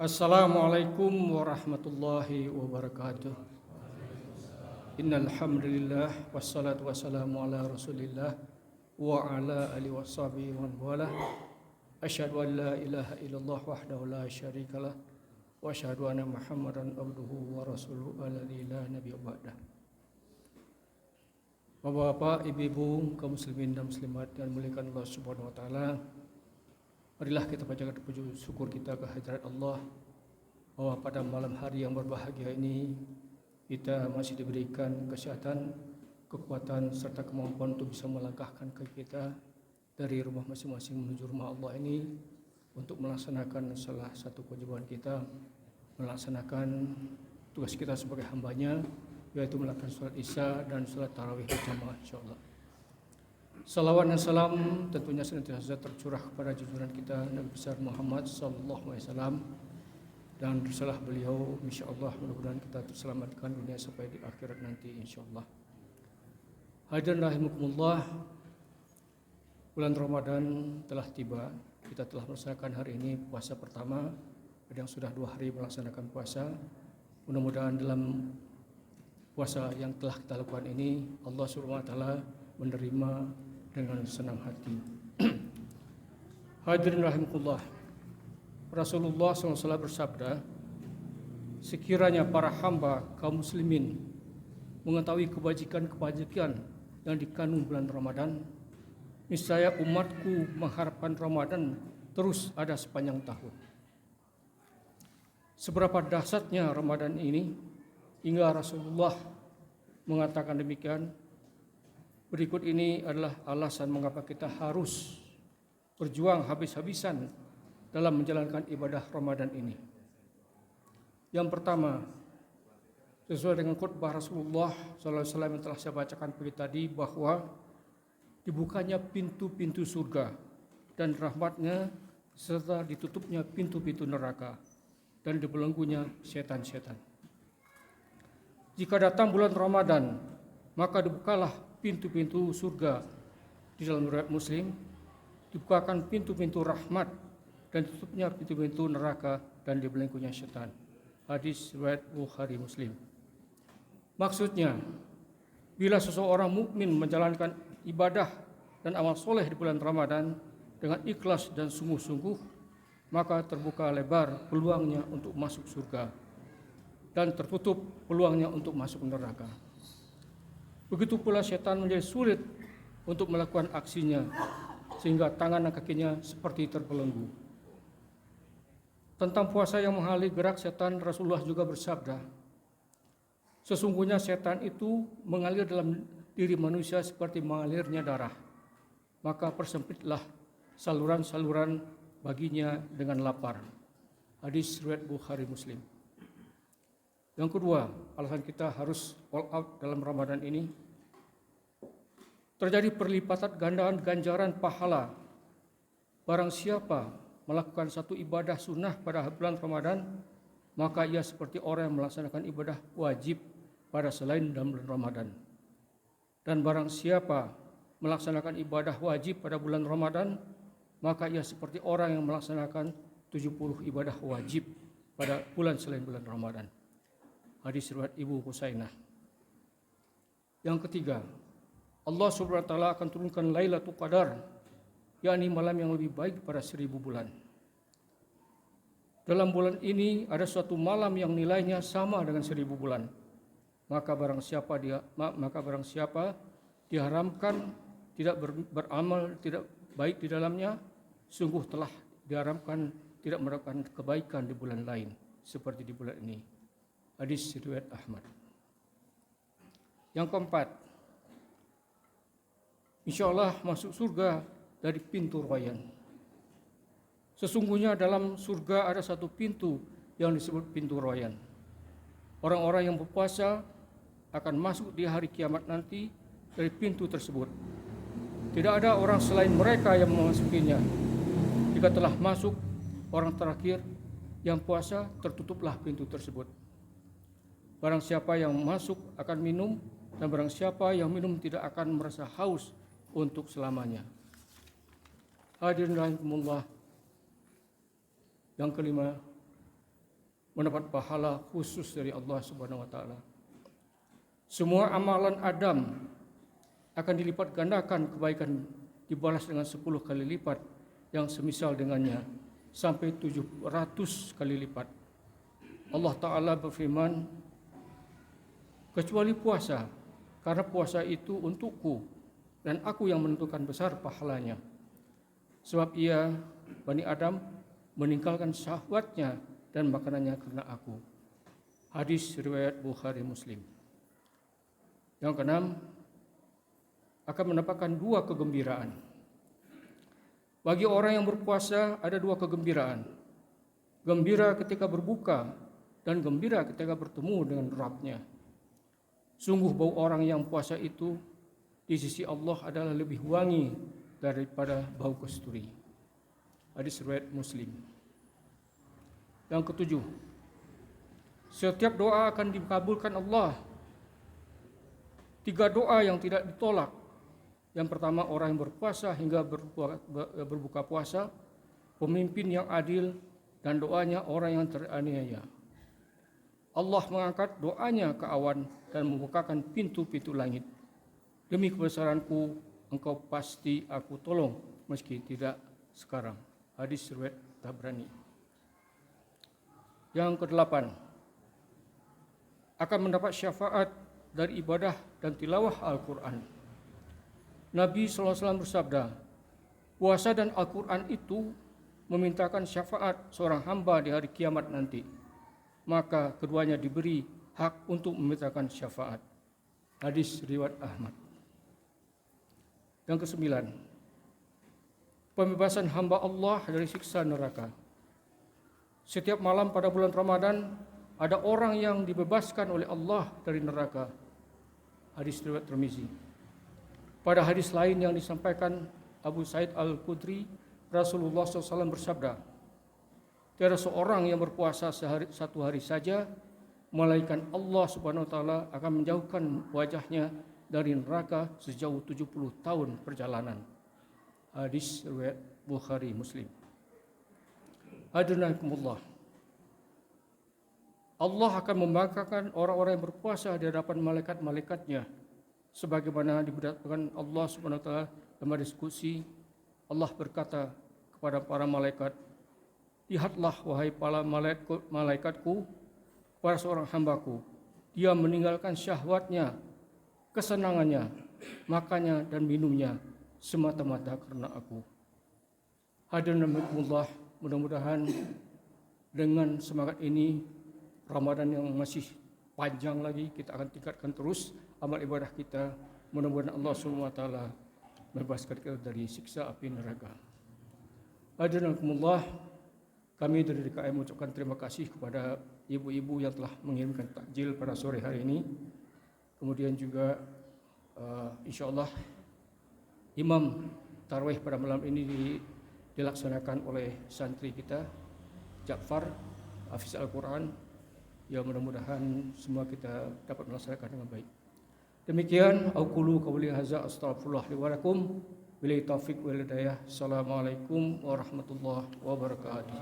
Assalamualaikum warahmatullahi wabarakatuh. Innal hamdalillah wassalatu wassalamu ala Rasulillah wa ala alihi washabihi wa wala. Asyhadu an la ilaha illallah wahdahu la syarikalah wa asyhadu anna Muhammadan abduhu wa rasuluhu alladzi la nabiyya ba'dah. Bapak-bapak, ibu-ibu, kaum muslimin dan muslimat yang dimuliakan Allah Subhanahu wa taala. Marilah kita panjatkan puji syukur kita ke hadirat Allah bahwa pada malam hari yang berbahagia ini kita masih diberikan kesehatan, kekuatan serta kemampuan untuk bisa melangkahkan kaki kita dari rumah masing-masing menuju rumah Allah ini untuk melaksanakan salah satu kewajiban kita, melaksanakan tugas kita sebagai hambanya, yaitu melakukan sholat isya dan sholat tarawih berjamaah insyaallah. Salawat dan salam tentunya senantiasa tercurah kepada junjungan kita Nabi besar Muhammad sallallahu alaihi wasallam dan risalah beliau insyaallah mudah-mudahan kita terselamatkan dunia sampai di akhirat nanti insyaallah. Hadirin rahimakumullah, bulan Ramadan telah tiba. Kita telah melaksanakan hari ini puasa pertama, ada yang sudah 2 hari melaksanakan puasa. Mudah-mudahan dalam puasa yang telah kita lakukan ini Allah Subhanahu wa taala menerima dengan senang hati. Hadirin rahimakumullah, Rasulullah SAW bersabda, sekiranya para hamba kaum muslimin mengetahui kebajikan-kebajikan yang dikandung bulan Ramadan, niscaya umatku mengharapkan Ramadan terus ada sepanjang tahun. Seberapa dahsyatnya Ramadan ini hingga Rasulullah mengatakan demikian. Berikut ini adalah alasan mengapa kita harus berjuang habis-habisan dalam menjalankan ibadah Ramadan ini. Yang pertama, sesuai dengan khutbah Rasulullah SAW yang telah saya bacakan pagi tadi, bahwa dibukanya pintu-pintu surga dan rahmatnya serta ditutupnya pintu-pintu neraka dan dibelenggunya setan-setan. Jika datang bulan Ramadan, maka dibukalah pintu-pintu surga. Di dalam riwayat Muslim, dibukakan pintu-pintu rahmat dan ditutupnya pintu-pintu neraka dan dibelenggunya setan. Hadis riwayat Bukhari Muslim. Maksudnya, bila seseorang mukmin menjalankan ibadah dan amal soleh di bulan Ramadan dengan ikhlas dan sungguh-sungguh, maka terbuka lebar peluangnya untuk masuk surga dan tertutup peluangnya untuk masuk neraka. Begitu pula setan menjadi sulit untuk melakukan aksinya, sehingga tangan dan kakinya seperti terbelenggu. Tentang puasa yang menghalangi gerak setan, Rasulullah juga bersabda, sesungguhnya setan itu mengalir dalam diri manusia seperti mengalirnya darah, maka persempitlah saluran-saluran baginya dengan lapar. Hadis riwayat Bukhari Muslim. Yang kedua, alasan kita harus all out dalam Ramadan ini, terjadi perlipatan gandaan ganjaran pahala. Barang siapa melakukan satu ibadah sunnah pada bulan Ramadan, maka ia seperti orang yang melaksanakan ibadah wajib pada selain dalam bulan Ramadan. Dan barang siapa melaksanakan ibadah wajib pada bulan Ramadan, maka ia seperti orang yang melaksanakan 70 ibadah wajib pada bulan selain bulan Ramadan. Hadis riwayat Ibu Husainah. Yang ketiga, Allah Subhanahu wa taala akan turunkan Lailatul Qadar, yakni malam yang lebih baik pada 1000 bulan. Dalam bulan ini ada suatu malam yang nilainya sama dengan 1000 bulan. Maka barang siapa diharamkan tidak beramal tidak baik di dalamnya, sungguh telah diharamkan tidak melakukan kebaikan di bulan lain seperti di bulan ini. Hadis riwayat Ahmad. Yang keempat, insyaallah masuk surga dari pintu Rayyan. Sesungguhnya dalam surga ada satu pintu yang disebut pintu Rayyan. Orang-orang yang berpuasa akan masuk di hari kiamat nanti dari pintu tersebut. Tidak ada orang selain mereka yang memasukinya. Jika telah masuk orang terakhir yang puasa, tertutuplah pintu tersebut. Barang siapa yang masuk akan minum, dan barang siapa yang minum tidak akan merasa haus untuk selamanya. Hadirin rahimakumullah. Yang kelima, mendapat pahala khusus dari Allah Subhanahu wa taala. Semua amalan Adam akan dilipat gandakan, kebaikan dibalas dengan 10 kali lipat yang semisal dengannya sampai 700 kali lipat. Allah Ta'ala berfirman, kecuali puasa, karena puasa itu untukku dan aku yang menentukan besar pahalanya. Sebab ia, Bani Adam, meninggalkan syahwatnya dan makanannya karena aku. Hadis riwayat Bukhari Muslim. Yang keenam, akan mendapatkan 2 kegembiraan. Bagi orang yang berpuasa ada 2 kegembiraan. Gembira ketika berbuka dan gembira ketika bertemu dengan Rabb-Nya. Sungguh bau orang yang puasa itu di sisi Allah adalah lebih wangi daripada bau kasturi. Hadis riwayat Muslim. Yang ketujuh, setiap doa akan dikabulkan Allah. 3 doa yang tidak ditolak. Yang pertama, orang yang berpuasa hingga berbuka puasa, pemimpin yang adil, dan doanya orang yang teraniaya. Allah mengangkat doanya ke awan dan membukakan pintu-pintu langit. Demi kebesaranku, engkau pasti aku tolong, meski tidak sekarang. Hadis riwayat Tabrani. Yang kedelapan, akan mendapat syafaat dari ibadah dan tilawah Al-Quran. Nabi SAW bersabda, puasa dan Al-Quran itu memintakan syafaat seorang hamba di hari kiamat nanti. Maka keduanya diberi hak untuk memintakan syafaat. Hadis riwayat Ahmad. Yang kesembilan, pembebasan hamba Allah dari siksa neraka. Setiap malam pada bulan Ramadan ada orang yang dibebaskan oleh Allah dari neraka. Hadis riwayat Tirmizi. Pada hadis lain yang disampaikan Abu Sa'id Al-Khudri, Rasulullah SAW bersabda, tiada seorang yang berpuasa satu hari saja, melainkan Allah Subhanahu wa taala akan menjauhkan wajahnya dari neraka sejauh 70 tahun perjalanan. Hadis riwayat Bukhari Muslim. Hadirinkumullah. Allah akan membanggakan orang-orang yang berpuasa di hadapan malaikat-malaikatnya. Sebagaimana diberitakan Allah Subhanahu wa taala dalam diskusi, Allah berkata kepada para malaikat, lihatlah wahai para malaikatku kepada seorang hambaku, dia meninggalkan syahwatnya, kesenangannya, makannya dan minumnya semata-mata karena aku. Hadirin Allah, mudah-mudahan dengan semangat ini Ramadan yang masih panjang lagi, kita akan tingkatkan terus amal ibadah kita. Mudah-mudahan Allah SWT membebaskan kita dari siksa api neraka. Hadirin Allah, kami dari DKM mengucapkan terima kasih kepada ibu-ibu yang telah mengirimkan takjil pada sore hari ini. Kemudian juga insyaAllah imam tarawih pada malam ini dilaksanakan oleh santri kita Ja'far Hafiz Al-Quran. Ya, mudah-mudahan semua kita dapat melaksanakan dengan baik. Demikian aqulu qawli hadza astaghfirullah li wa lakum. Billahi taufiq wal hidayah. Assalamualaikum warahmatullahi wabarakatuh.